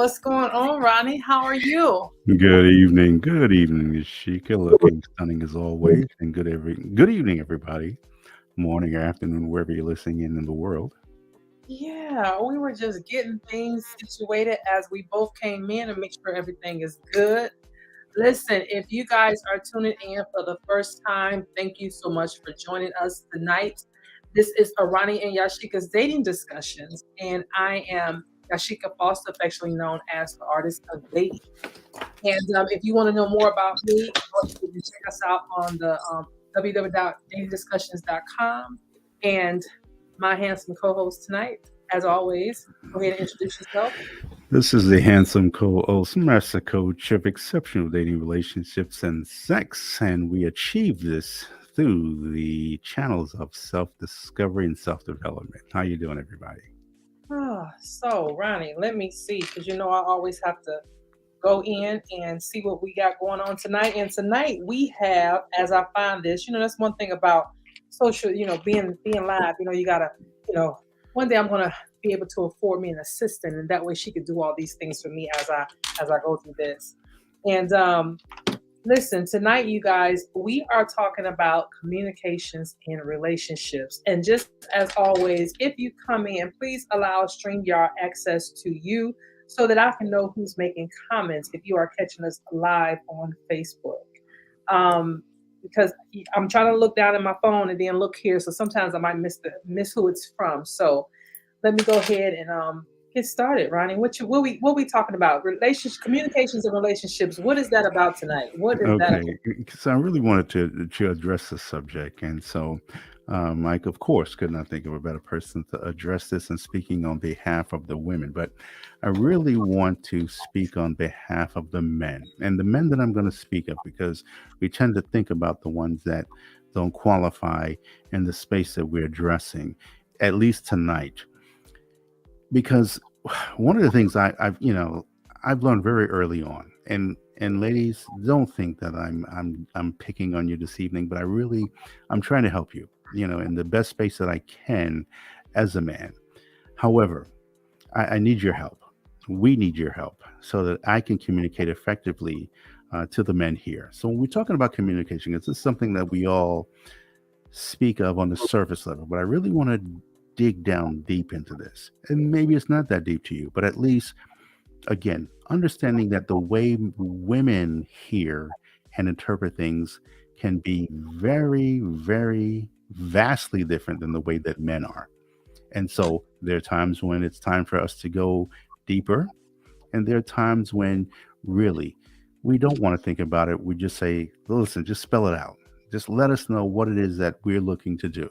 What's going on, Ronnie? How are you? Good evening, Yasheka. Looking stunning as always, and good evening, everybody. Morning or afternoon, wherever you're listening in the world. Yeah, we were just getting things situated as we both came in and make sure everything is good. Listen, if you guys are tuning in for the first time, thank you so much for joining us tonight. This is a Ronnie and Yashika's dating discussions, and I am Yashika Foster, affectionately known as the artist of dating. And if you want to know more about me, go ahead and check us out on the www.datingdiscussions.com. And my handsome co-host tonight, as always, go ahead and introduce yourself. This is the handsome co-host, master coach of exceptional dating relationships and sex, and we achieve this through the channels of self-discovery and self-development. How you doing, everybody? So, Ronnie, let me see, because I always have to go in and see what we got going on tonight. And tonight we have, as I find this, that's one thing about social, being live. You gotta, you know, one day I'm gonna be able to afford me an assistant, and that way she could do all these things for me as I go through this. And listen, tonight, you guys, we are talking about communications in relationships. And just as always, if you come in, please allow StreamYard access to you so that I can know who's making comments if you are catching us live on Facebook. Because I'm trying to look down at my phone and then look here, so sometimes I might miss who it's from. So let me go ahead and get started, Ronnie. What we talking about? Relationship communications and relationships. What is that about tonight? What is that Okay, about? because I really wanted to address the subject, and so Mike, of course, could not think of a better person to address this and speaking on behalf of the women, but I really want to speak on behalf of the men and the men that I'm going to speak of because we tend to think about the ones that don't qualify in the space that we're addressing, at least tonight, because one of the things I've learned very early on, and ladies, don't think that I'm picking on you this evening, but I'm trying to help you, in the best space that I can as a man. However, I need your help. We need your help so that I can communicate effectively to the men here. So when we're talking about communication, it's just something that we all speak of on the surface level, but I really want to dig down deep into this. And maybe it's not that deep to you, but at least, again, understanding that the way women hear and interpret things can be very, very vastly different than the way that men are. And so there are times when it's time for us to go deeper, and there are times when really we don't want to think about it. We just say, listen, just spell it out. Just let us know what it is that we're looking to do.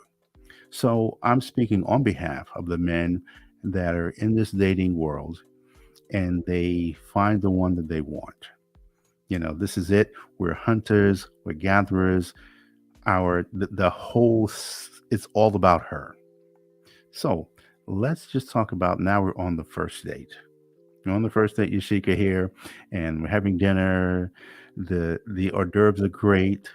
So I'm speaking on behalf of the men that are in this dating world and they find the one that they want. This is it. We're hunters, we're gatherers. The whole it's all about her. So let's just talk about now we're on the first date. We're on the first date, Yashika here, and we're having dinner. The hors d'oeuvres are great.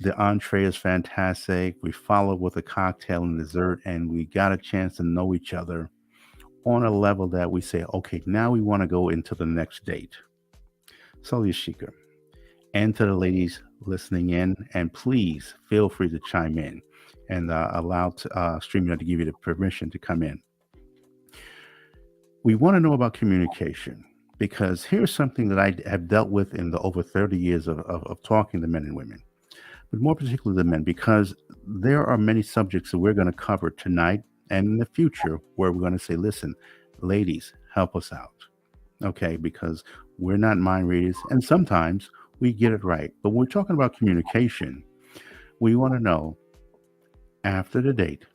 The entree is fantastic. We follow with a cocktail and dessert, and we got a chance to know each other on a level that we say, okay, now we want to go into the next date. So, Yashika, and to the ladies listening in, and please feel free to chime in and allow StreamYard to give you the permission to come in. We want to know about communication because here's something that I have dealt with in the over 30 years of talking to men and women, but more particularly the men, because there are many subjects that we're going to cover tonight and in the future where we're going to say, listen, ladies, help us out. Okay, because we're not mind readers and sometimes we get it right. But when we're talking about communication, we want to know after the date,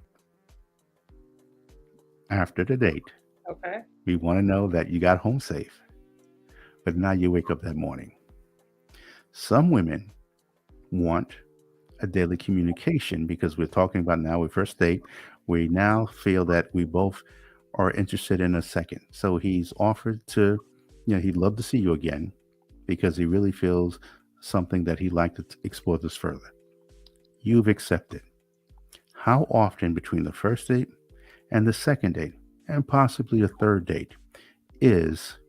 after the date, Okay. we want to know that you got home safe, but now you wake up that morning. Some women want a daily communication because we're talking about now with first date. We now feel that we both are interested in a second. So he's offered to, he'd love to see you again because he really feels something that he'd like to explore this further. You've accepted. How often between the first date and the second date, and possibly a third date, is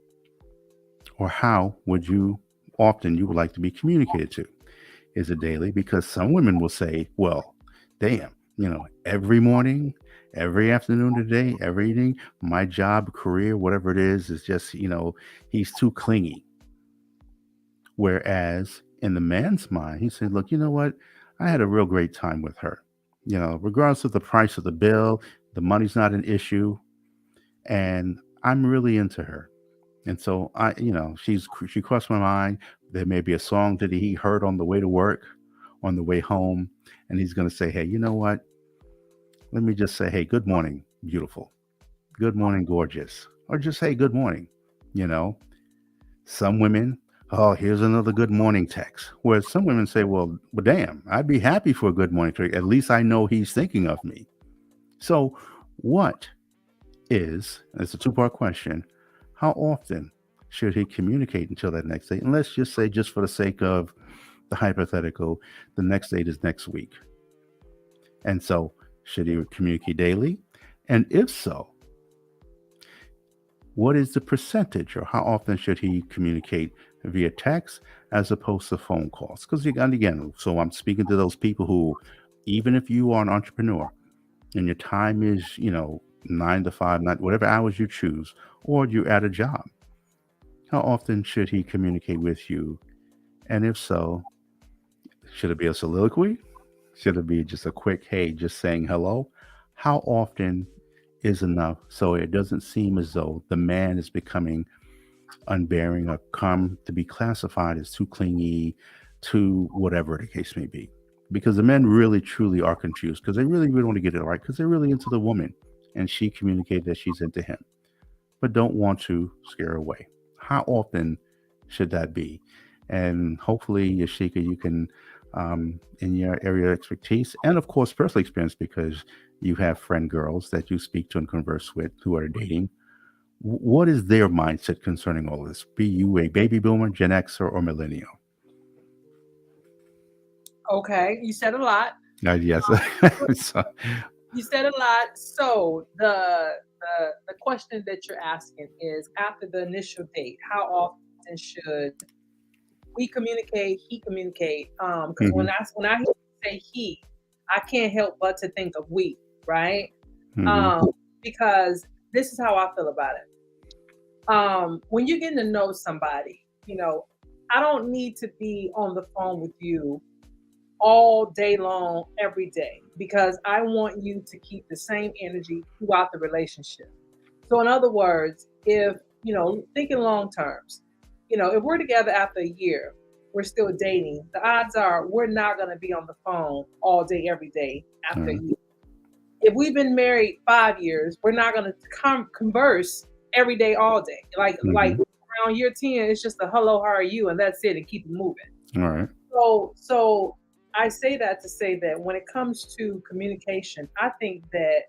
Or how would you often you would like to be communicated to? Is it daily? Because some women will say, well, damn, every morning, every afternoon today, every evening, my job, career, whatever it is just, he's too clingy. Whereas in the man's mind, he said, look, you know what? I had a real great time with her. Regardless of the price of the bill, the money's not an issue. And I'm really into her. And so she crossed my mind. There may be a song that he heard on the way to work, on the way home, and he's going to say, "Hey, you know what? Let me just say, hey, good morning, beautiful. Good morning, gorgeous." Or just say good morning. You know, some women, oh, here's another good morning text. Whereas some women say, well, damn, I'd be happy for a good morning text. At least I know he's thinking of me. So, what it's a two-part question, how often should he communicate until that next date? And let's just say, just for the sake of the hypothetical, the next date is next week. And so, should he communicate daily? And if so, what is the percentage or how often should he communicate via text as opposed to phone calls? Because again, so I'm speaking to those people who, even if you are an entrepreneur and your time is, 9 to 5, not whatever hours you choose, or you're at a job, how often should he communicate with you? And if so, should it be a soliloquy? Should it be just a quick, hey, just saying hello? How often is enough so it doesn't seem as though the man is becoming unbearing or come to be classified as too clingy, too whatever the case may be? Because the men really truly are confused because they really want to get it right because they're really into the woman and she communicated that she's into him, but don't want to scare her away. How often should that be? And hopefully, Yasheka, you can, in your area of expertise, and of course, personal experience, because you have friend girls that you speak to and converse with who are dating. What is their mindset concerning all this? Be you a baby boomer, Gen Xer, or millennial? Okay, you said a lot. Yes. So, You said a lot. So the question that you're asking is after the initial date, how often should we communicate? He communicate? Because hmm when I hear you say he, I can't help but to think of we, right? hmm Um, because this is how I feel about it. When you're getting to know somebody, I don't need to be on the phone with you all day long, every day, because I want you to keep the same energy throughout the relationship. So, in other words, if, thinking long terms, if we're together after a year, we're still dating, the odds are we're not going to be on the phone all day, every day after a year. If we've been married 5 years, we're not going to converse every day, all day. Like hmm around year 10, it's just a hello, how are you, and that's it, and keep it moving. All right. So I say that to say that when it comes to communication, I think that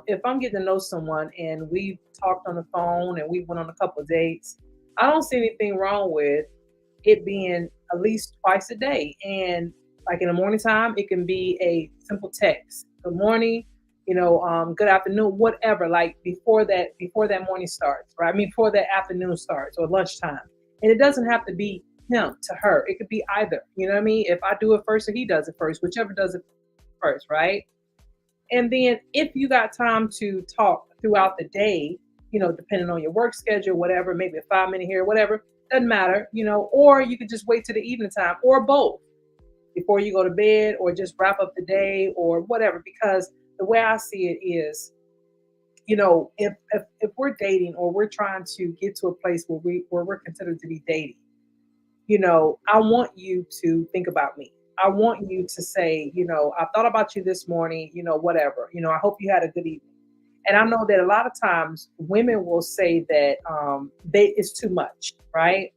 if I'm getting to know someone and we've talked on the phone and we went on a couple of dates, I don't see anything wrong with it being at least twice a day. And like in the morning time, it can be a simple text. Good morning, good afternoon, whatever. Like before that morning starts, right? I mean, before that afternoon starts or lunchtime. And it doesn't have to be him to her. It could be either. You know what I mean? If I do it first or he does it first, whichever does it first, right? And then if you got time to talk throughout the day, depending on your work schedule, whatever, maybe a 5 minute here, whatever, doesn't matter, or you could just wait to the evening time or both before you go to bed or just wrap up the day or whatever. Because the way I see it is, if we're dating or we're trying to get to a place where we're considered to be dating, I want you to think about me. I want you to say, I thought about you this morning, whatever. I hope you had a good evening. And I know that a lot of times women will say that it's too much, right?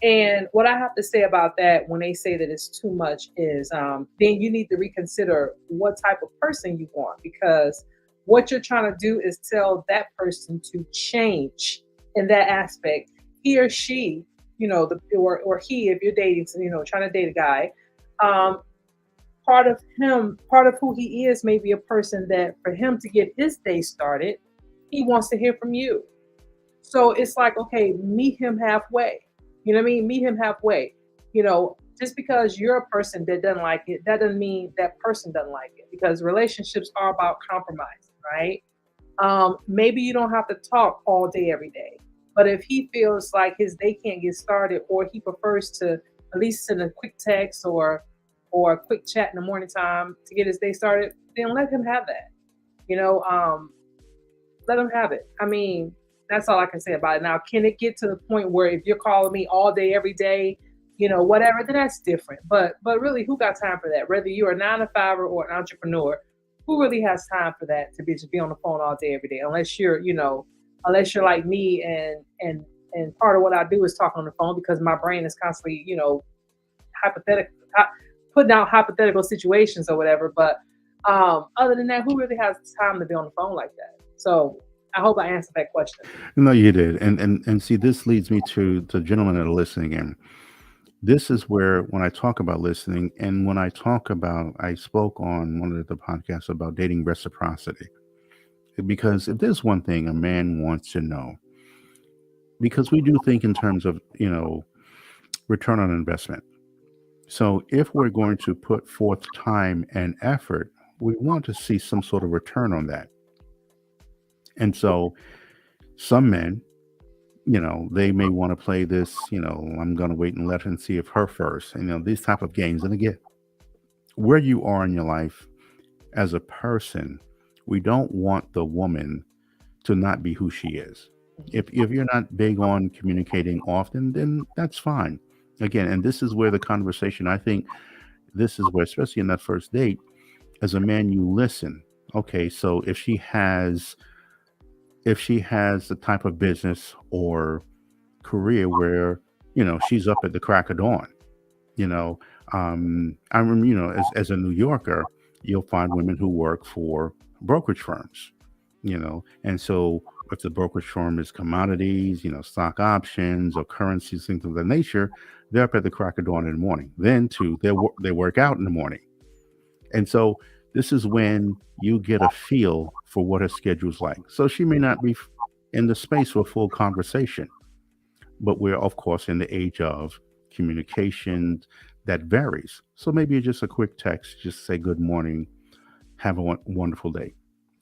And what I have to say about that when they say that it's too much is then you need to reconsider what type of person you want, because what you're trying to do is tell that person to change in that aspect. He or she, or he, if you're dating, trying to date a guy, um, part of who he is may be a person that for him to get his day started, he wants to hear from you. So it's like, okay, meet him halfway. You know what I mean? Meet him halfway. Just because you're a person that doesn't like it, that doesn't mean that person doesn't like it, because relationships are about compromise, right? Maybe you don't have to talk all day every day, but if he feels like his day can't get started, or he prefers to at least send a quick text or a quick chat in the morning time to get his day started, then let him have that. You know, let him have it. I mean, that's all I can say about it. Now, can it get to the point where if you're calling me all day, every day, whatever, then that's different. But really, who got time for that? Whether you're a 9 to 5 or an entrepreneur, who really has time for that to be just be on the phone all day, every day? Unless you're like me, and part of what I do is talk on the phone because my brain is constantly, hypothetical, putting out hypothetical situations or whatever. But other than that, who really has time to be on the phone like that? So I hope I answered that question. No, you did. And see, this leads me to the gentlemen that are listening in. This is where, when I talk about listening, and when I talk about, I spoke on one of the podcasts about dating reciprocity. Because if there's one thing a man wants to know, because we do think in terms of, return on investment. So if we're going to put forth time and effort, we want to see some sort of return on that. And so some men, they may want to play this, I'm going to wait and let him see if her first, these type of games. And again, where you are in your life as a person, we don't want the woman to not be who she is. If you're not big on communicating often, then that's fine. Again, and this is where the conversation, I think this is where, especially in that first date, as a man, you listen. Okay, so if she has the type of business or career where she's up at the crack of dawn, you know I remember, as a New Yorker, you'll find women who work for brokerage firms, and so if the brokerage firm is commodities, stock options or currencies, things of that nature, they're up at the crack of dawn in the morning. Then too, they work out in the morning. And so this is when you get a feel for what her schedule's like. So she may not be in the space for a full conversation, but we're of course in the age of communication that varies. So maybe just a quick text, just say good morning, have a wonderful day,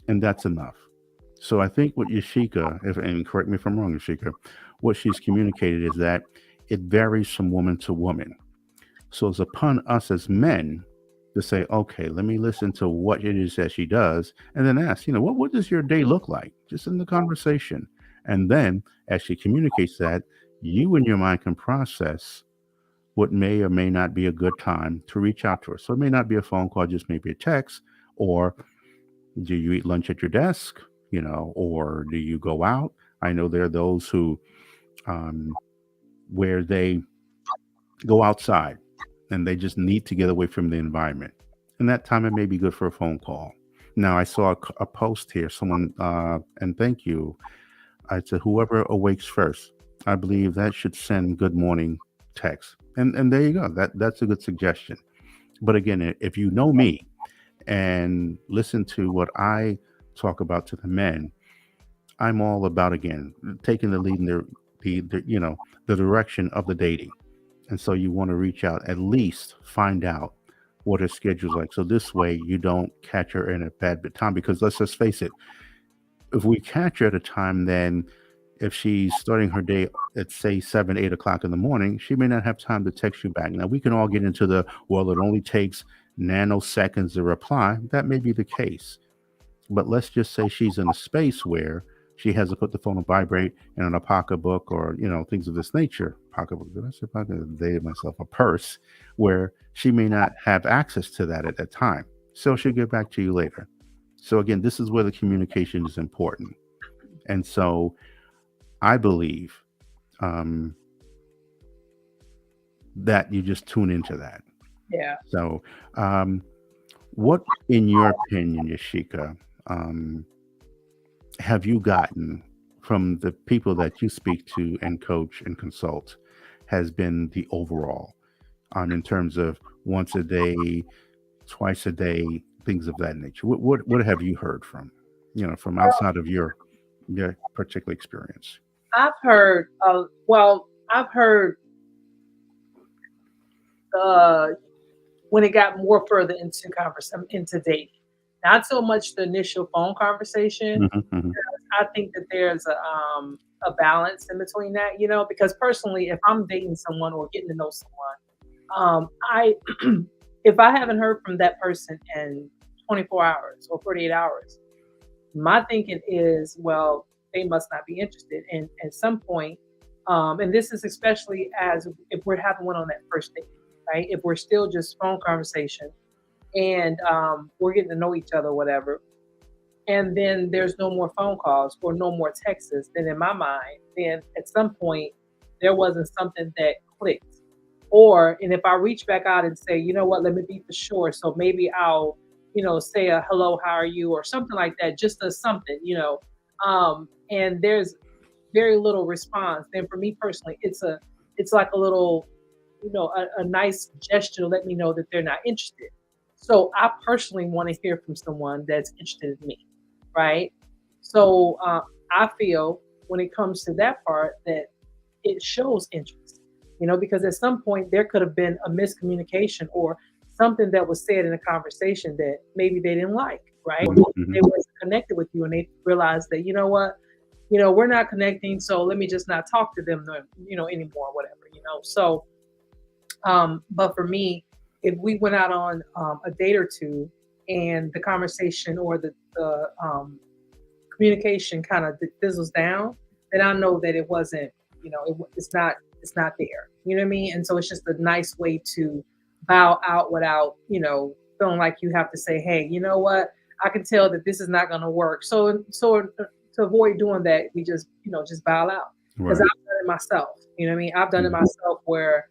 and that's enough. So I think what Yashika, and correct me if I'm wrong, Yashika, what she's communicated is that it varies from woman to woman. So it's upon us as men to say, okay, let me listen to what it is that she does, and then ask, what does your day look like? Just in the conversation. And then as she communicates that, you in your mind can process what may or may not be a good time to reach out to her. So it may not be a phone call, just maybe a text, or do you eat lunch at your desk, or do you go out? I know there are those who, um, where they go outside and they just need to get away from the environment. And that time it may be good for a phone call. Now, I saw a post here, someone, and thank you. I said, whoever awakes first, I believe that should send good morning text. And there you go. That's a good suggestion. But again, if you know me and listen to what I talk about to the men, I'm all about, again, taking the lead in the direction of the dating. And so you want to reach out, at least find out what her schedule's like. So this way you don't catch her in a bad bit time. Because let's just face it, if we catch her at a time, then if she's starting her day at say 7, 8 o'clock in the morning, she may not have time to text you back. Now we can all get into the, well, it only takes nanoseconds to reply. That may be the case. But let's just say she's in a space where she has to put the phone on vibrate and in a pocketbook, or things of this nature. Pocketbook, did I say pocket? I dated myself. A purse, where she may not have access to that at that time. So she'll get back to you later. So again, this is where the communication is important. And so I believe, um, that you just tune into that. Yeah. So, what, in your opinion, Yashika, um, have you gotten from the people that you speak to and coach and consult, has been the overall, in terms of once a day, twice a day, things of that nature? What have you heard from, from outside of your particular experience? I've heard, well, I've heard uh, when it got more further into conversation, into dating, not so much the initial phone conversation. Hmm. Hmm. I think that there's a balance in between that, because personally, if I'm dating someone or getting to know someone, I if I haven't heard from that person in 24 hours or 48 hours, my thinking is, well, they must not be interested. And at some point, and this is especially as if we're having one on that first date, right? If we're still just phone conversation and we're getting to know each other, whatever, and then there's no more phone calls or no more texts, then in my mind, then at some point there wasn't something that clicked. Or and if I reach back out and say, you know what, let me be for sure. So maybe I'll, say a hello, how are you, or something like that, just a something, and there's very little response, then for me personally, it's like a little, a nice gesture to let me know that they're not interested. So I personally want to hear from someone that's interested in me, right? So I feel when it comes to that part that it shows interest, because at some point there could have been a miscommunication or something that was said in a conversation that maybe they didn't like, right? Hmm. Or Hmm. they weren't connected with you and they realized that, you know what, we're not connecting, so let me just not talk to them, anymore, whatever, So, but for me, if we went out on a date or two, and the conversation or the communication kind of fizzles down, then I know that it wasn't, it's not there. You know what I mean? And so it's just a nice way to bow out without, feeling like you have to say, hey, you know what? I can tell that this is not going to work. So to avoid doing that, we just bow out, because Right. I've done it myself. You know what I mean? I've done it Hmm. myself where,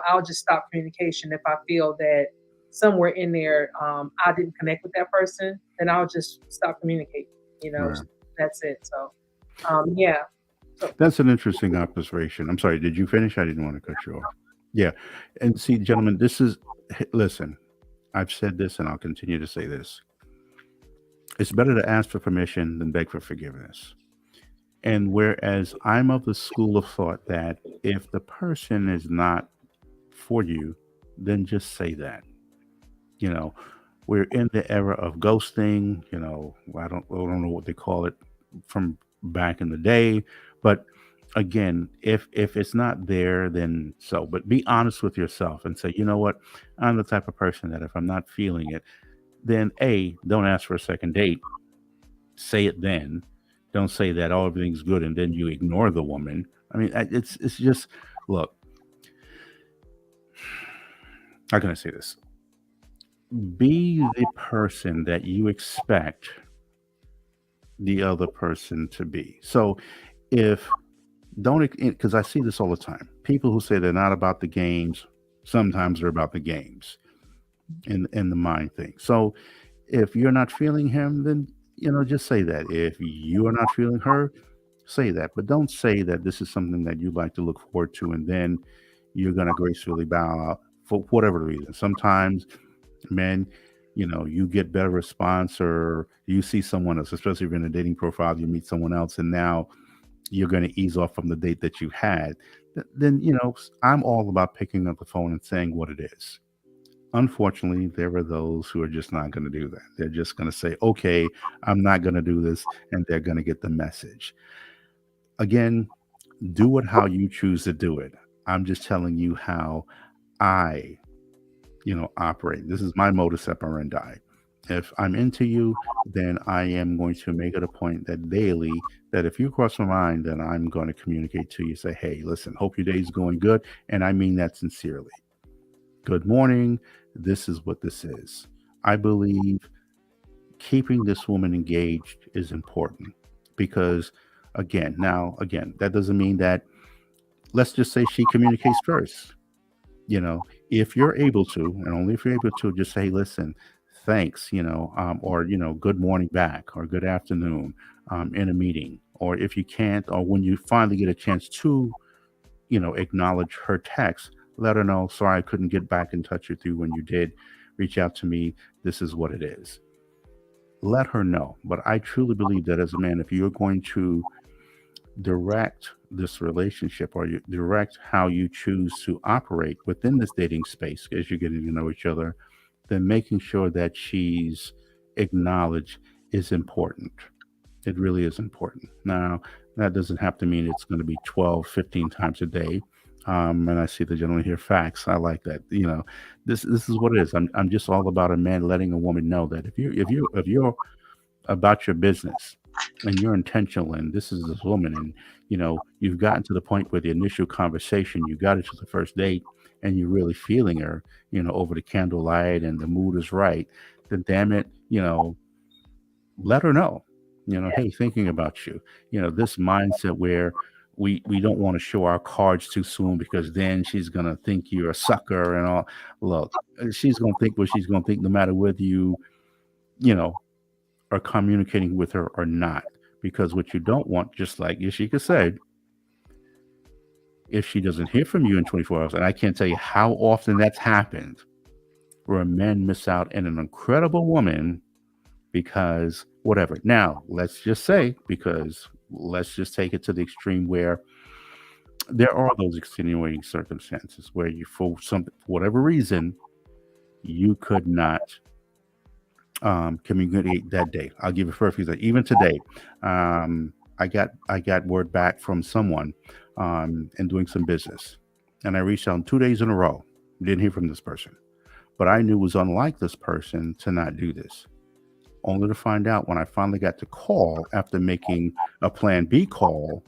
I'll just stop communication if I feel that somewhere in there I didn't connect with that person, then I'll just stop communicating. Right. That's it. So yeah. So That's an interesting observation. I'm sorry. Did you finish? I didn't want to cut you off. Yeah. And see, gentlemen, listen, I've said this and I'll continue to say this. It's better to ask for permission than beg for forgiveness. And whereas I'm of the school of thought that if the person is not for you, then just say that. You know, we're in the era of ghosting. I don't know what they call it from back in the day, but again, if it's not there, then so. But be honest with yourself and say, you know what, I'm the type of person that if I'm not feeling it, then don't ask for a second date. Say it then. Don't say that everything's good and then you ignore the woman. I mean, it's just look. How can I say this? Be the person that you expect the other person to be. So if don't because I see this all the time. People who say they're not about the games, sometimes they're about the games in the mind thing. So if you're not feeling him, then just say that. If you are not feeling her, say that. But don't say that this is something that you'd like to look forward to and then you're gonna gracefully bow out for whatever reason. Sometimes men, you get better response or you see someone else, especially if you're in a dating profile, you meet someone else and now you're going to ease off from the date that you had. Then, I'm all about picking up the phone and saying what it is. Unfortunately, there are those who are just not going to do that. They're just going to say, okay, I'm not going to do this. And they're going to get the message. Again, do it how you choose to do it. I'm just telling you how I operate. This is my modus operandi. If I'm into you, then I am going to make it a point that daily, that if you cross my mind, then I'm going to communicate to you, say, hey, listen, hope your day's going good. And I mean that sincerely. Good morning. This is what this is. I believe keeping this woman engaged is important because, again, that doesn't mean that, let's just say she communicates first. If you're able to, and only if you're able to, just say, listen, thanks, or, good morning back or good afternoon in a meeting. Or if you can't, or when you finally get a chance to, acknowledge her text, let her know, sorry, I couldn't get back in touch with you when you did reach out to me. This is what it is. Let her know. But I truly believe that as a man, if you're going to direct this relationship, or you direct how you choose to operate within this dating space as you're getting to know each other, then making sure that she's acknowledged is important. It really is important. Now, that doesn't have to mean it's going to be 12, 15 times a day. And I see the gentleman here, facts. I like that. This is what it is. I'm just all about a man letting a woman know that if you're about your business and you're intentional, and this is this woman, and you've gotten to the point where the initial conversation, you got it to the first date, and you're really feeling her, over the candlelight, and the mood is right, then damn it, let her know, hey, thinking about you, this mindset where we don't want to show our cards too soon, because then she's gonna think you're a sucker and all. Look, she's gonna think what she's gonna think, no matter whether you know are communicating with her or not. Because what you don't want, just like Yashika said, if she doesn't hear from you in 24 hours, and I can't tell you how often that's happened, where a man miss out on an incredible woman because whatever. Now, let's just say, because let's just take it to the extreme where there are those extenuating circumstances where you, for whatever reason, you could not communicate that day. I'll give you a perfect example. Even today, I got word back from someone and doing some business, and I reached out 2 days in a row. Didn't hear from this person, but I knew it was unlike this person to not do this. Only to find out when I finally got to call after making a Plan B call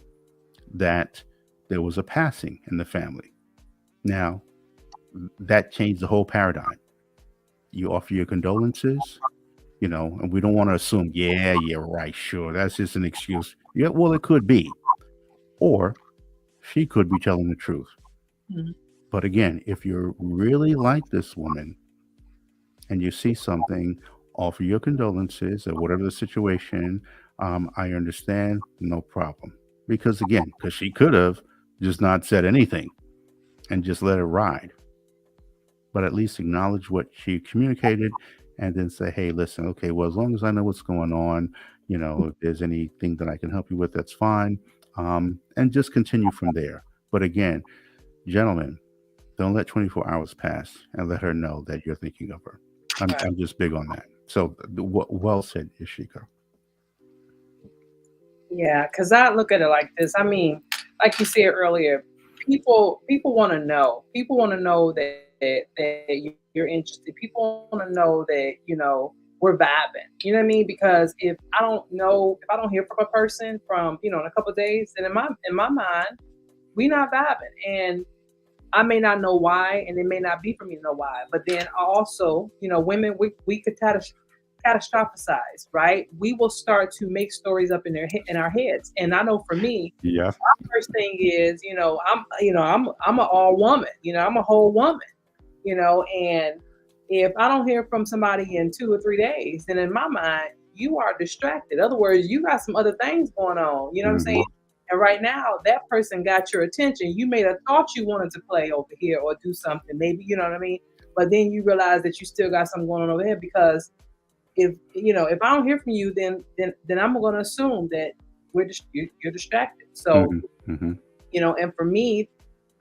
that there was a passing in the family. Now that changed the whole paradigm. You offer your condolences, and we don't want to assume, yeah, right, sure, that's just an excuse. Yeah, well, it could be, or she could be telling the truth. Mhm. But again, if you're really like this woman and you see something, offer your condolences or whatever the situation. I understand, no problem. Because again, because she could have just not said anything and just let it ride, but at least acknowledge what she communicated, and then say, hey, listen, okay, well, as long as I know what's going on, if there's anything that I can help you with, that's fine. And just continue from there. But again, gentlemen, don't let 24 hours pass, and let her know that you're thinking of her. I'm just big on that. So, well said, Yashika. Yeah, because I look at it like this. I mean, like you said earlier, people want to know. People want to know that you're interested. People want to know that we're vibing. You know what I mean? Because if I don't hear from a person from in a couple of days, then in my mind, we not vibing. And I may not know why, and it may not be for me to know why. But then also, women, we could catastrophize, right? We will start to make stories up in our heads. And I know for me, Yeah. my first thing is, I'm an all woman, I'm a whole woman, and if I don't hear from somebody in 2 or 3 days, then in my mind, you are distracted. In other words, you got some other things going on. You know what I'm saying? Hmm. And right now, that person got your attention. You may have thought you wanted to play over here or do something, maybe, you know what I mean? But then you realize that you still got something going on over here, because if I don't hear from you, then I'm going to assume that you're distracted. So, Hmm. Hmm. and for me,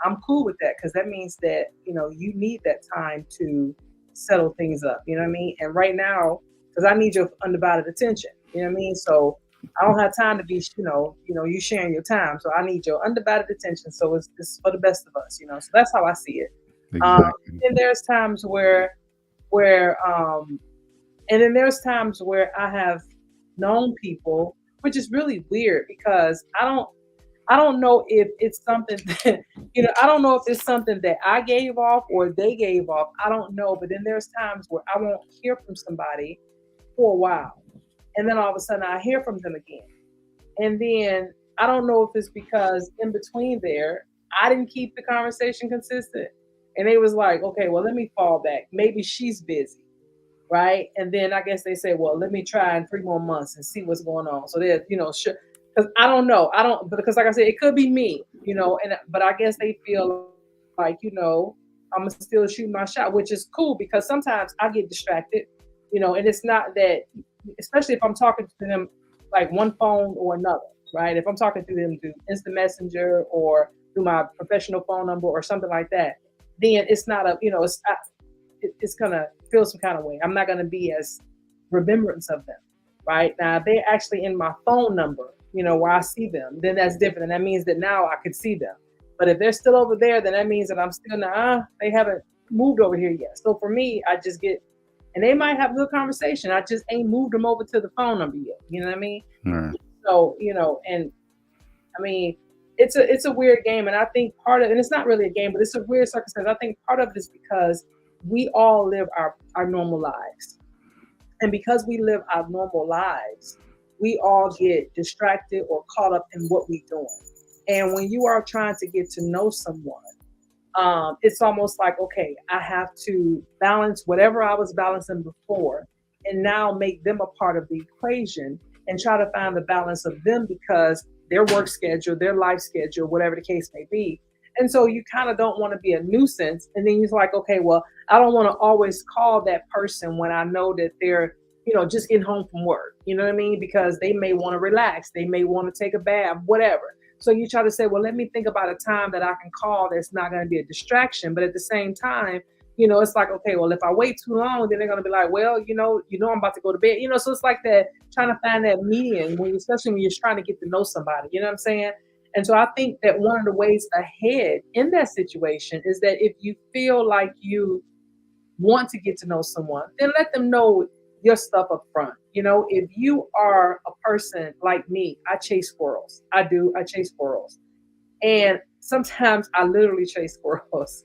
I'm cool with that, because that means that you need that time to settle things up. You know what I mean? And right now, because I need your undivided attention. You know what I mean? So I don't have time to be you sharing your time. So I need your undivided attention. So it's for the best of us. So that's how I see it. Um, Exactly. and there's times where and then there's times where I have known people, which is really weird, because I don't know if it's something that, I don't know if it's something that I gave off or they gave off. I don't know. But then there's times where I won't hear from somebody for a while. And then all of a sudden I hear from them again. And then I don't know if it's because in between there, I didn't keep the conversation consistent. And they was like, okay, well, let me fall back. Maybe she's busy, right? And then I guess they say, well, let me try in 3 more months and see what's going on. So they're, sure, because I don't know, because like I said, it could be me, and but I guess they feel like, I'm gonna still shoot my shot, which is cool, because sometimes I get distracted, and it's not that, especially if I'm talking to them like one phone or another, right? If I'm talking to them through instant messenger or through my professional phone number or something like that, then it's not a, it's gonna feel some kind of way. I'm not gonna be as remembrance of them, right? Now, if they actually in my phone number, where I see them, then that's different. And that means that now I could see them. But if they're still over there, then that means that I'm still not, they haven't moved over here yet. So for me, I just get, and they might have a good conversation. I just ain't moved them over to the phone number yet. You know what I mean? Right. So, and I mean, it's a weird game. And I think part of, and it's not really a game, but it's a weird circumstance. I think part of it is because we all live our normal lives. And because we live our normal lives, we all get distracted or caught up in what we're doing. And when you are trying to get to know someone, it's almost like, okay, I have to balance whatever I was balancing before and now make them a part of the equation and try to find the balance of them because their work schedule, their life schedule, whatever the case may be. And so you kind of don't want to be a nuisance. And then you're like, okay, well, I don't want to always call that person when I know that they're, just getting home from work. You know what I mean? Because they may want to relax. They may want to take a bath, whatever. So you try to say, well, let me think about a time that I can call that's not going to be a distraction. But at the same time, it's like, okay, well, if I wait too long, then they're going to be like, well, I'm about to go to bed. So it's like that, trying to find that median, especially when you're trying to get to know somebody. You know what I'm saying? And so I think that one of the ways ahead in that situation is that if you feel like you want to get to know someone, then let them know your stuff up front. If you are a person like me, I chase squirrels. I do. I chase squirrels. And sometimes I literally chase squirrels.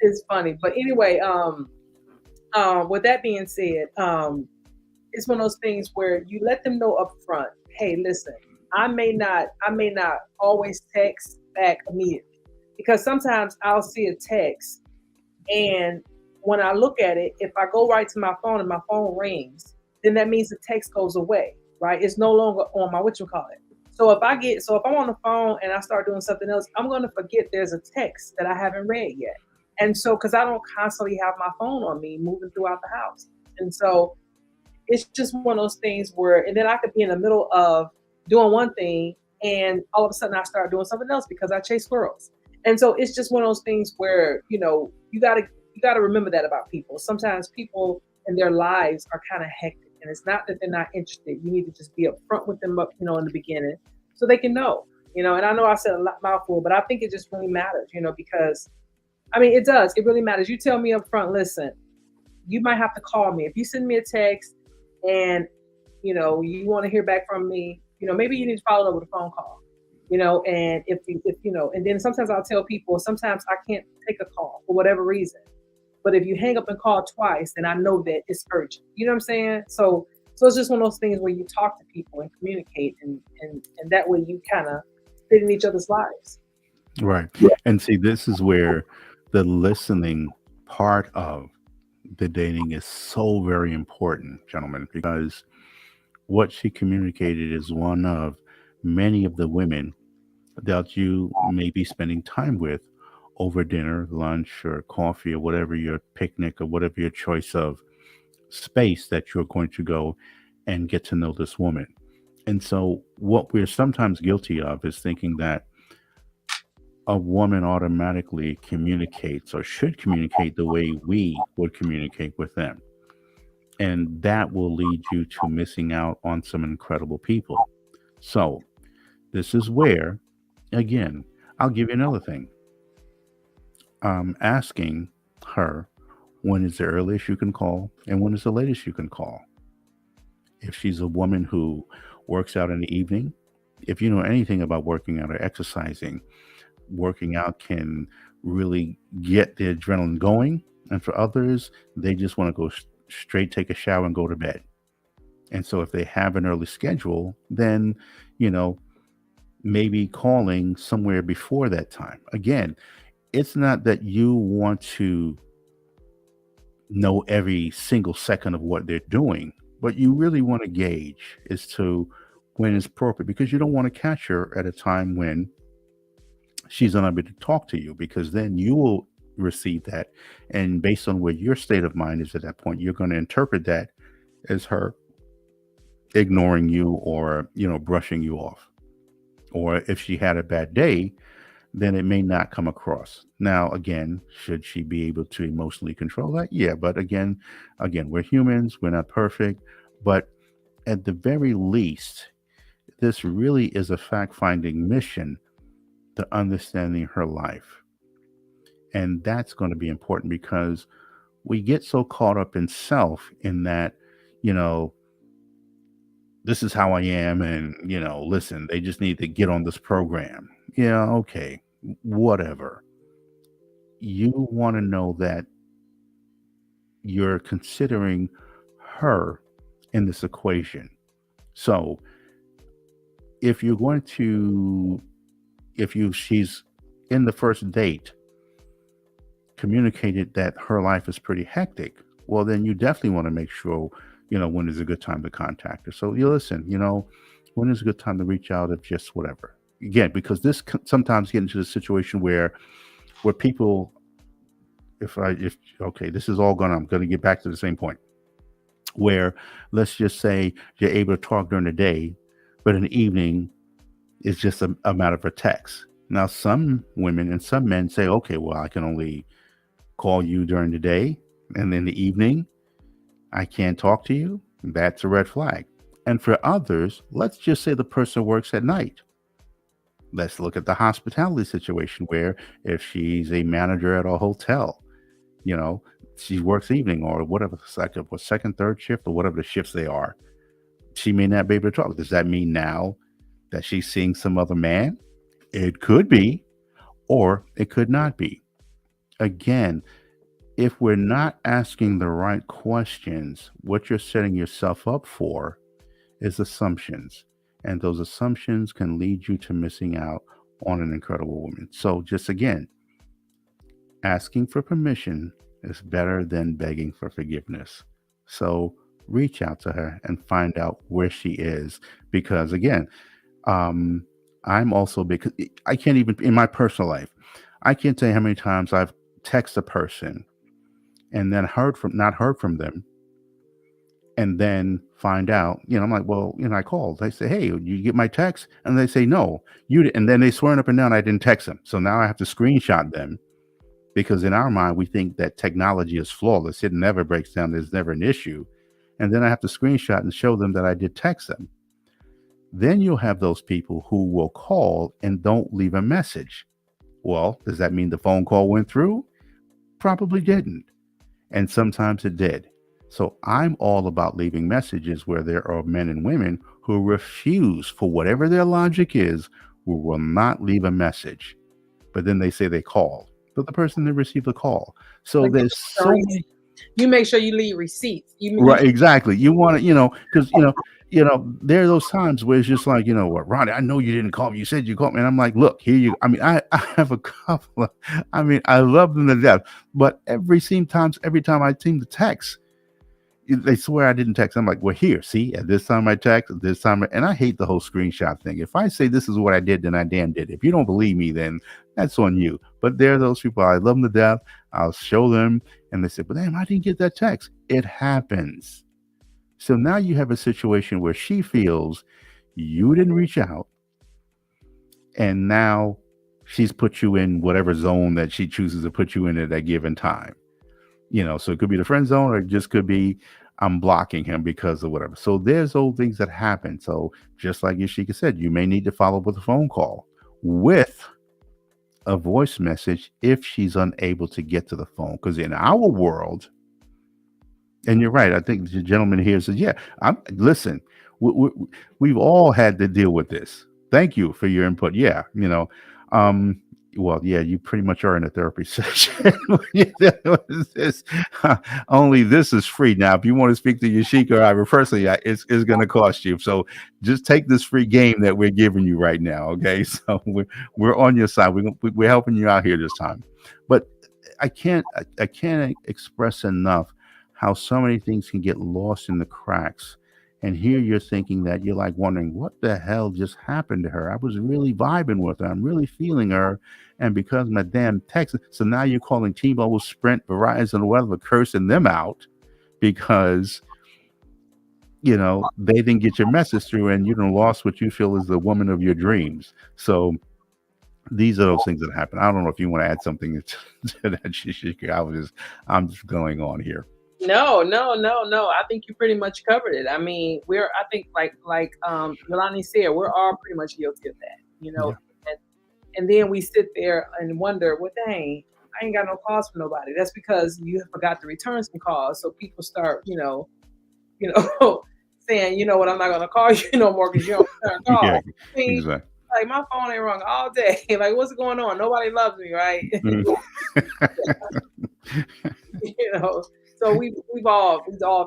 It's funny. But anyway, with that being said, it's one of those things where you let them know up front, hey, listen, I may not always text back immediately because sometimes I'll see a text and when I look at it, if I go right to my phone and my phone rings, then that means the text goes away, right? It's no longer on my whatchamacallit. So if I'm on the phone and I start doing something else, I'm going to forget there's a text that I haven't read yet. And so, because I don't constantly have my phone on me moving throughout the house. And so it's just one of those things where, and then I could be in the middle of doing one thing and all of a sudden I start doing something else because I chase squirrels. And so it's just one of those things where, you gotta remember that about people. Sometimes people in their lives are kind of hectic, and it's not that they're not interested. You need to just be upfront with them, in the beginning, so they can know. And I know I said a mouthful, but I think it just really matters, because it does. It really matters. You tell me up front, listen, you might have to call me if you send me a text, and you want to hear back from me. Maybe you need to follow up with a phone call. And if and then sometimes I'll tell people, sometimes I can't take a call for whatever reason. But if you hang up and call twice, then I know that it's urgent. You know what I'm saying? So it's just one of those things where you talk to people and communicate, and that way you kind of fit in each other's lives. Right. And see, this is where the listening part of the dating is so very important, gentlemen, because what she communicated is one of many of the women that you may be spending time with over dinner, lunch, or coffee, or whatever your picnic, or whatever your choice of space that you're going to go and get to know this woman. And so, what we're sometimes guilty of is thinking that a woman automatically communicates or should communicate the way we would communicate with them. And that will lead you to missing out on some incredible people. So, this is where, again, I'll give you another thing. Asking her when is the earliest you can call and when is the latest you can call. If she's a woman who works out in the evening, if you know anything about working out or exercising, working out can really get the adrenaline going. And for others, they just want to go straight, take a shower, and go to bed. And so if they have an early schedule, then, you know, maybe calling somewhere before that time. Again, it's not that you want to know every single second of what they're doing, but you really want to gauge as to when it's appropriate, because you don't want to catch her at a time when she's unable to talk to you, because then you will receive that. And based on where your state of mind is at that point, you're going to interpret that as her ignoring you or, you know, brushing you off. Or if she had a bad day, then it may not come across. Now, again, should she be able to emotionally control that? Yeah, but again, we're humans, we're not perfect, but at the very least, this really is a fact-finding mission to understanding her life. And that's going to be important because we get so caught up in self in that, you know, this is how I am and, listen, they just need to get on this program. Yeah, okay. Whatever. You want to know that you're considering her in this equation. So if you're going to, if you, she's in the first date, communicated that her life is pretty hectic, well, then you definitely want to make sure, when is a good time to contact her. So you listen, when is a good time to reach out if just whatever. Again, because this sometimes get into the situation where people, if okay, this is all gonna, I'm gonna get back to the same point where let's just say you're able to talk during the day, but in the evening it's just a matter of a text. Now, some women and some men say, okay, well, I can only call you during the day, and in the evening, I can't talk to you. That's a red flag. And for others, let's just say the person works at night. Let's look at the hospitality situation where if she's a manager at a hotel, you know, she works evening or whatever, second, third shift or whatever the shifts they are, she may not be able to talk. Does that mean now that she's seeing some other man? It could be, or it could not be. Again, if we're not asking the right questions, what you're setting yourself up for is assumptions. And those assumptions can lead you to missing out on an incredible woman. So, just again, asking for permission is better than begging for forgiveness. So, reach out to her and find out where she is. Because, again, um, I'm also, because I can't even, in my personal life, I can't tell you how many times I've texted a person and then not heard from them, and then find out, I'm like, well, I called. They say, hey, you get my text? And they say, no, you did. And then they swear up and down I didn't text them. So now I have to screenshot them because in our mind, we think that technology is flawless. It never breaks down. There's never an issue. And then I have to screenshot and show them that I did text them. Then you'll have those people who will call and don't leave a message. Well, does that mean the phone call went through? Probably didn't. And sometimes it did. So I'm all about leaving messages where there are men and women who refuse, for whatever their logic is, who will not leave a message. But then they say they called, but the person didn't receive the call. So Like, there's so many. you make sure you leave receipts. You Right, exactly. You want to, because there are those times where it's just like, what, Ronnie, I know you didn't call me. You said you called me, and I'm like, look, here you. I mean, I have a couple of. I mean, I love them to death, but every time I seem to text, they swear I didn't text. I'm like, well, here, see, at this time I text, at this time, and I hate the whole screenshot thing. If I say this is what I did, then I damn did. If you don't believe me, then that's on you. But there are those people, I love them to death. I'll show them, and they say, but damn, I didn't get that text. It happens. So now you have a situation where she feels you didn't reach out, and now she's put you in whatever zone that she chooses to put you in at that given time. So it could be the friend zone, or it just could be I'm blocking him because of whatever. So there's old things that happen. So just like Yasheka said, you may need to follow up with a phone call with a voice message if she's unable to get to the phone. Because in our world, and you're right, I think the gentleman here says, yeah, listen, we've all had to deal with this. Thank you for your input. Yeah, um, well, yeah, you pretty much are in a therapy session. This, only this is free now. If you want to speak to Yasheka or I personally, it's going to cost you. So just take this free game that we're giving you right now. Okay, so we're on your side. We're helping you out here this time. But I can't express enough how so many things can get lost in the cracks. And here you're thinking that you're like wondering what the hell just happened to her. I was really vibing with her. I'm really feeling her. And because my damn text, so now you're calling T-Mobile, Sprint, Verizon, whatever, cursing them out because they didn't get your message through, and you done lost what you feel is the woman of your dreams. So these are those things that happen. I don't know if you want to add something to that, Yasheka. I'm just going on here. No, no, no, no. I think you pretty much covered it. I mean, I think Ronnie said, we're all pretty much guilty of that, Yeah. and, and then we sit there and wonder, well, dang, I ain't got no calls from nobody. That's because you forgot to return some calls. So people start, saying, you know what, I'm not gonna call you no more because you don't return Yeah, calls. I mean, exactly. like my phone ain't rung all day. Like, what's going on? Nobody loves me, right? Mm. you know. So we've all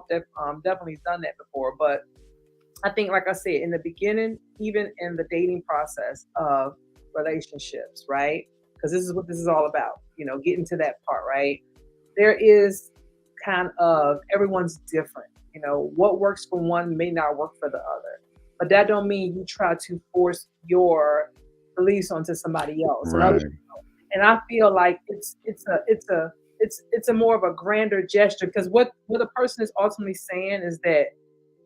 definitely done that before. But I think, like I said, in the beginning, even in the dating process of relationships, right? Because this is what this is all about, getting to that part, right? There is kind of everyone's different. What works for one may not work for the other, but that don't mean you try to force your beliefs onto somebody else. Right. And I feel like it's a more of a grander gesture because what a person is ultimately saying is that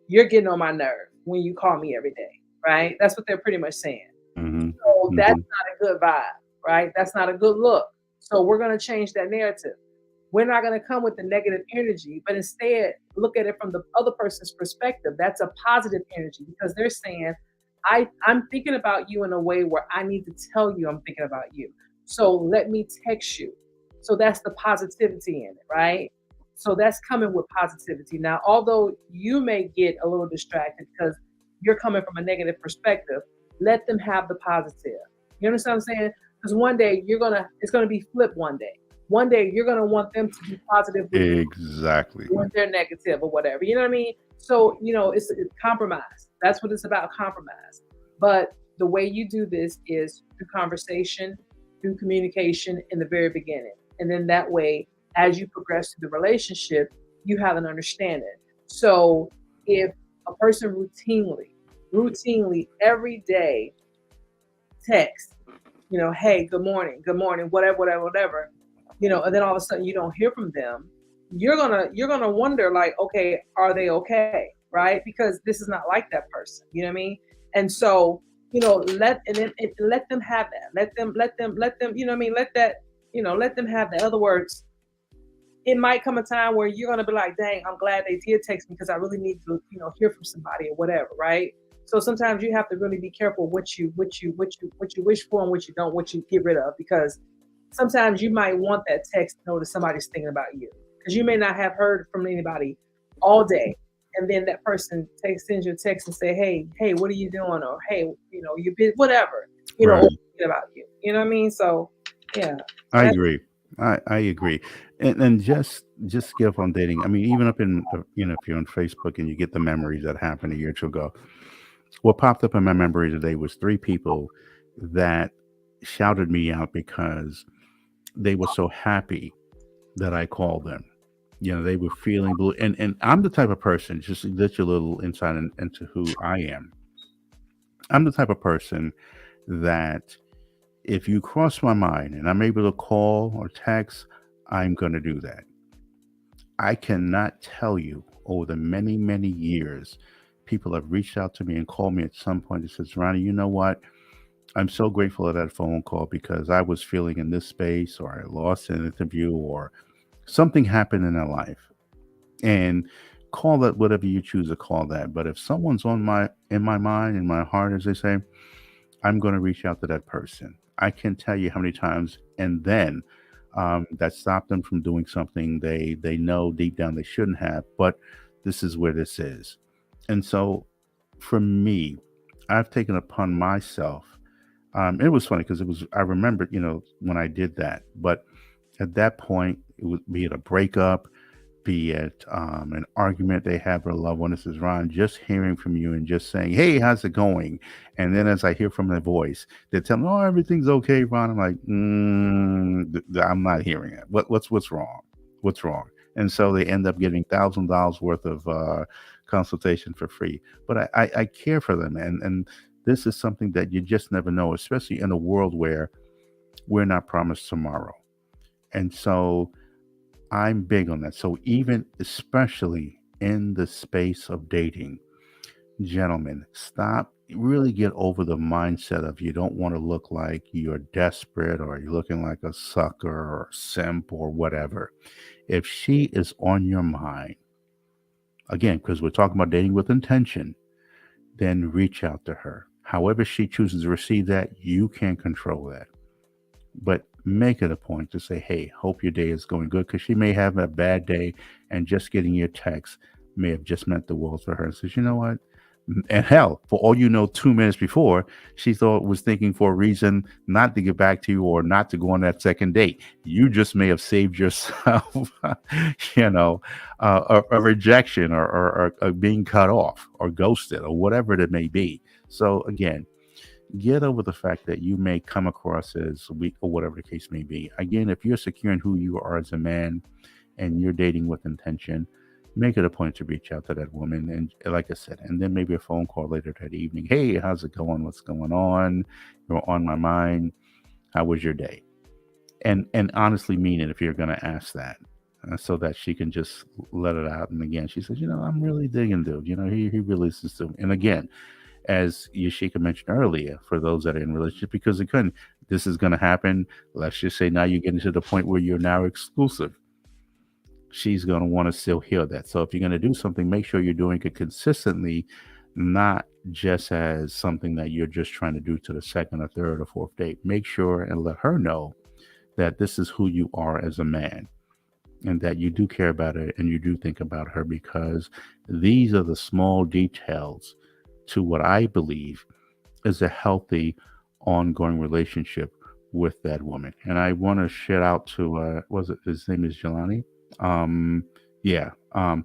you're getting on my nerve when you call me every day, right? That's what they're pretty much saying. Hmm. So that's Hmm. not a good vibe, right? That's not a good look. So we're going to change that narrative. We're not going to come with the negative energy, but instead look at it from the other person's perspective. That's a positive energy because they're saying, I'm thinking about you in a way where I need to tell you I'm thinking about you. So let me text you. So that's the positivity in it, right? So that's coming with positivity. Now, although you may get a little distracted because you're coming from a negative perspective, let them have the positive. You understand what I'm saying? Because one day it's gonna be flipped one day. One day you're gonna want them to be positive with you Exactly. when they're negative or whatever. You know what I mean? So, it's compromise. That's what it's about, compromise. But the way you do this is through conversation, through communication in the very beginning. And then that way, as you progress through the relationship, you have an understanding. So if a person routinely every day text, hey, good morning, whatever, whatever, whatever, and then all of a sudden you don't hear from them, you're gonna wonder like, okay, are they okay, right? Because this is not like that person, you know what I mean? And so, let them have that. Let them, you know what I mean? Let them have that. In other words, it might come a time where you're gonna be like, dang, I'm glad they did text me because I really need to, hear from somebody or whatever, right? So sometimes you have to really be careful what you wish for and what you don't, what you get rid of, because sometimes you might want that text to know that somebody's thinking about you. Because you may not have heard from anybody all day. And then that person sends you a text and say, hey, what are you doing? Or hey, you been whatever, or Right. thinking about you. You know what I mean? So yeah. So I that's agree. I agree. And just give on dating. I mean, even up in if you're on Facebook and you get the memories that happened a year or two ago, what popped up in my memory today was three people that shouted me out because they were so happy that I called them. They were feeling blue. And I'm the type of person, just to get you a little insight into who I am. I'm the type of person that if you cross my mind and I'm able to call or text, I'm going to do that. I cannot tell you over the many, many years, people have reached out to me and called me at some point and says, Ronnie, you know what? I'm so grateful for that phone call because I was feeling in this space or I lost an interview or something happened in their life. And call that whatever you choose to call that. But if someone's on my in my mind, in my heart, as they say, I'm going to reach out to that person. I can't tell you how many times, and then that stopped them from doing something they know deep down they shouldn't have. But this is where this is, and so for me, I've taken upon myself. It was funny because it was I remembered, when I did that, but at that point, it would be it a breakup, be it an argument they have with a loved one. This is Ron, just hearing from you and just saying, "Hey, how's it going?" And then as I hear from their voice, they tell me, "Oh, everything's okay, Ron." I'm like, I'm not hearing it. What's wrong? What's wrong? And so they end up getting $1,000 worth of consultation for free. But I care for them, and this is something that you just never know, especially in a world where we're not promised tomorrow. And so I'm big on that. So even especially in the space of dating, gentlemen, stop. Really get over the mindset of you don't want to look like you're desperate or you're looking like a sucker or simp or whatever. If she is on your mind, again, because we're talking about dating with intention, then reach out to her. However, she chooses to receive that, you can't control that. But make it a point to say, hey, hope your day is going good, because she may have a bad day, and just getting your text may have just meant the world for her. And says, you know what? And hell, for all you know, 2 minutes before, she thought was thinking for a reason not to get back to you or not to go on that second date. You just may have saved yourself, you know, a rejection or being cut off or ghosted or whatever it may be. So again, get over the fact that you may come across as weak or whatever the case may be. Again, if you're secure in who you are as a man and you're dating with intention, make it a point to reach out to that woman. And like I said, and then maybe a phone call later that evening. Hey, how's it going? What's going on? You're on my mind. How was your day? And honestly mean it if you're going to ask that. So that she can just let it out. And again, she says, I'm really digging dude. He really is. And again, as Yasheka mentioned earlier, for those that are in relationship, because it couldn't, this is going to happen. Let's just say now you're getting to the point where you're now exclusive. She's going to want to still hear that. So if you're going to do something, make sure you're doing it consistently, not just as something that you're just trying to do to the second or third or fourth date. Make sure and let her know that this is who you are as a man and that you do care about her and you do think about her, because these are the small details to what I believe is a healthy, ongoing relationship with that woman. And I want to shout out to was it his name is Jelani? Um, yeah.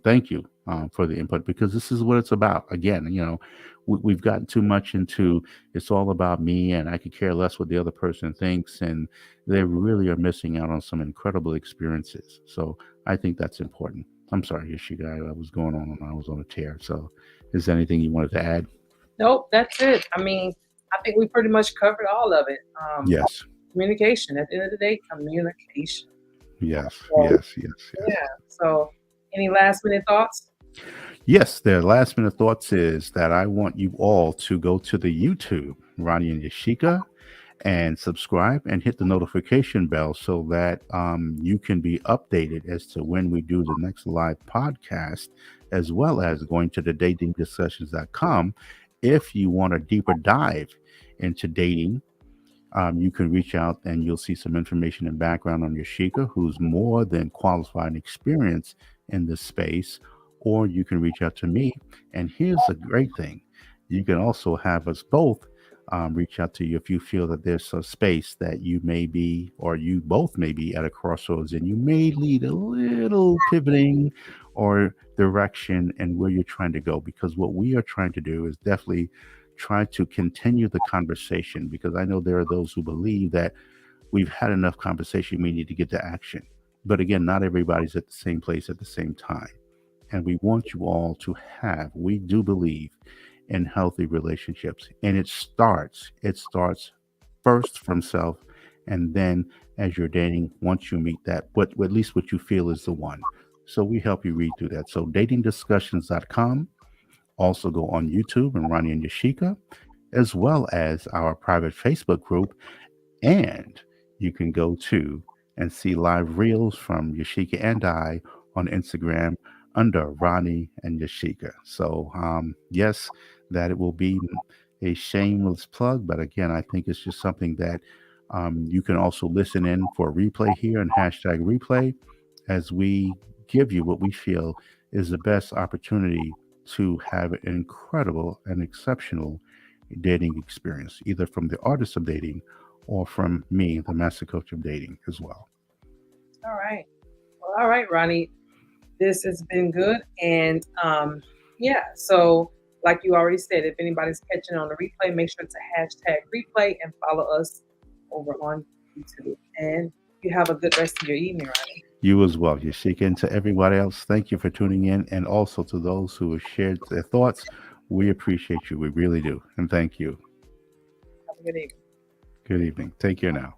Thank you for the input, because this is what it's about. Again, we've gotten too much into it's all about me and I could care less what the other person thinks, and they really are missing out on some incredible experiences. So I think that's important. I'm sorry, Yashika, I was going on and I was on a tear. So is there anything you wanted to add? Nope, that's it. I mean, I think we pretty much covered all of it. Yes. Communication. At the end of the day, communication. Yes, So, yes, yes, yes. yeah. So, any last minute thoughts? Yes, their last minute thoughts is that I want you all to go to the YouTube, Ronnie and Yashika, and subscribe and hit the notification bell so that you can be updated as to when we do the next live podcast, as well as going to the datingdiscussions.com. If you want a deeper dive into dating, you can reach out and you'll see some information and background on Yashika, who's more than qualified and experienced in this space. Or you can reach out to me. And here's the great thing, you can also have us both reach out to you if you feel that there's a space that you may be, or you both may be at a crossroads and you may need a little pivoting or direction and where you're trying to go. Because what we are trying to do is definitely try to continue the conversation, because I know there are those who believe that we've had enough conversation, we need to get to action. But again, not everybody's at the same place at the same time. And we want you all to we do believe in healthy relationships. And it starts first from self. And then as you're dating, once you meet that, what at least what you feel is the one. So we help you read through that. So datingdiscussions.com. Also go on YouTube and Ronnie and Yashika, as well as our private Facebook group. And you can go to and see live reels from Yashika and I on Instagram under Ronnie and Yashika. So, yes, that it will be a shameless plug, but again, I think it's just something that you can also listen in for a replay here and hashtag replay as we give you what we feel is the best opportunity to have an incredible and exceptional dating experience, either from the artist of dating or from me, the master coach of dating as well. All right. Well, all right, Ronnie. This has been good. And yeah, so like you already said, if anybody's catching on the replay, make sure to hashtag replay and follow us over on YouTube. And you have a good rest of your evening, Ronnie. You as well, Yashika, and to everybody else, thank you for tuning in. And also to those who have shared their thoughts, we appreciate you. We really do. And thank you. Have a good evening. Good evening. Take care now.